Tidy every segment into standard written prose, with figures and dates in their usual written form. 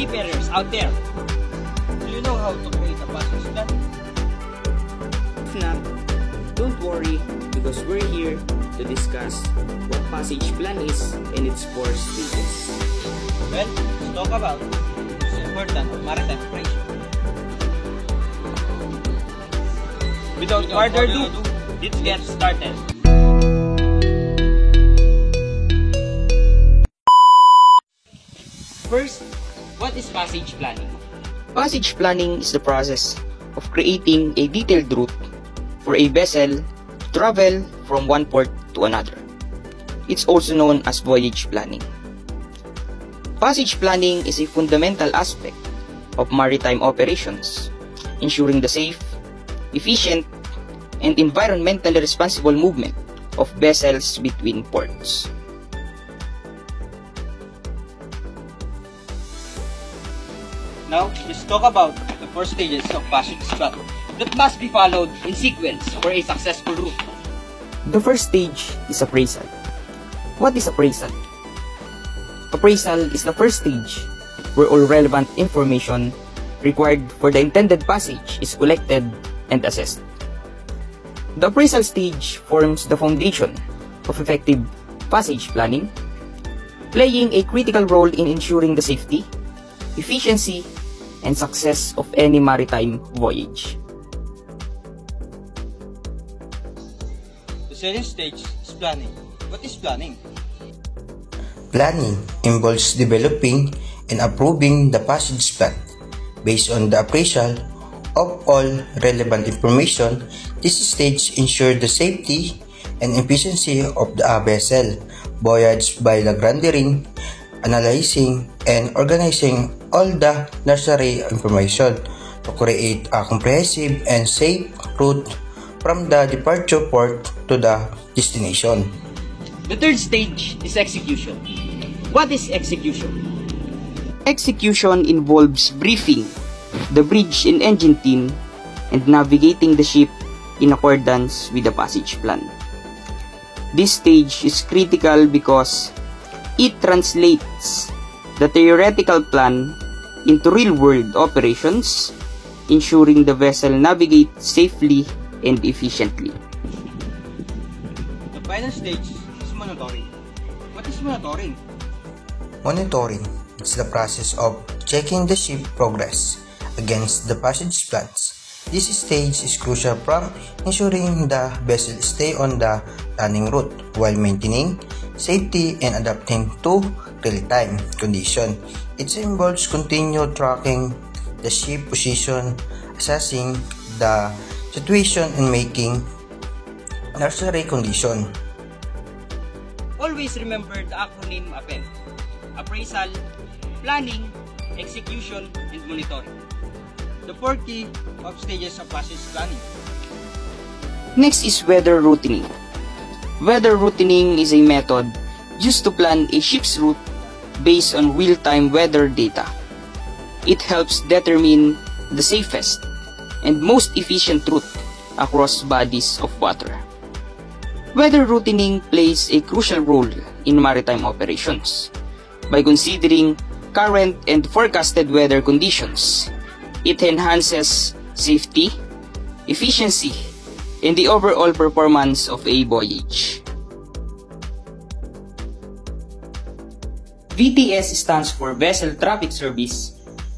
seafarers out there. Do you know how to create a passage plan? If not, don't worry, because we're here to discuss what passage plan is and its 4 stages. Well, let's talk about the importance of maritime operation. Without further ado, let's get started. First, what is passage planning? Passage planning is the process of creating a detailed route for a vessel to travel from one port to another. It's also known as voyage planning. Passage planning is a fundamental aspect of maritime operations, ensuring the safe, efficient, and environmentally responsible movement of vessels between ports. Now, let's talk about the 4 stages of passage plan that must be followed in sequence for a successful route. The first stage is appraisal. What is appraisal? Appraisal is the first stage where all relevant information required for the intended passage is collected and assessed. The appraisal stage forms the foundation of effective passage planning, playing a critical role in ensuring the safety, efficiency, and success of any maritime voyage. The second stage is planning. What is planning? Planning involves developing and approving the passage plan based on the appraisal of all relevant information. This stage ensures the safety and efficiency of the vessel voyage by rendering, analyzing, and organizing all the necessary information to create a comprehensive and safe route from the departure port to the destination. The third stage is execution. What is execution? Execution involves briefing the bridge and engine team and navigating the ship in accordance with the passage plan. This stage is critical because it translates the theoretical plan into real-world operations, ensuring the vessel navigates safely and efficiently. The final stage is monitoring. What is monitoring? Monitoring is the process of checking the ship progress against the passage plans. This stage is crucial from ensuring the vessel stay on the planning route while maintaining safety and adapting to real-time condition. It involves continued tracking the ship position, assessing the situation, and making necessary condition. Always remember the acronym APEM: appraisal, planning, execution, and monitoring. The 4 key of stages of passage planning. Next is weather routing. Weather routing is a method used to plan a ship's route based on real-time weather data. It helps determine the safest and most efficient route across bodies of water. Weather routing plays a crucial role in maritime operations. By considering current and forecasted weather conditions, it enhances safety, efficiency, and the overall performance of a voyage. VTS stands for Vessel Traffic Service,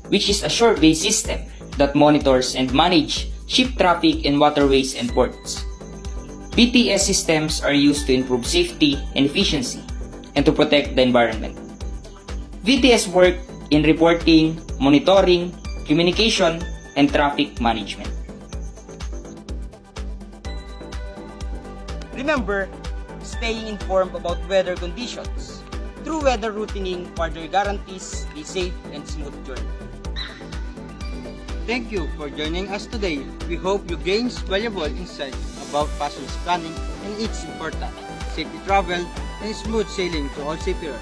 which is a shore-based system that monitors and manages ship traffic in waterways and ports. VTS systems are used to improve safety and efficiency and to protect the environment. VTS work in reporting, monitoring, communication, and traffic management. Remember, staying informed about weather conditions through weather routing further guarantees a safe and smooth journey. Thank you for joining us today. We hope you gained valuable insight about passage planning and its importance, safety travel, and smooth sailing to all seafarers.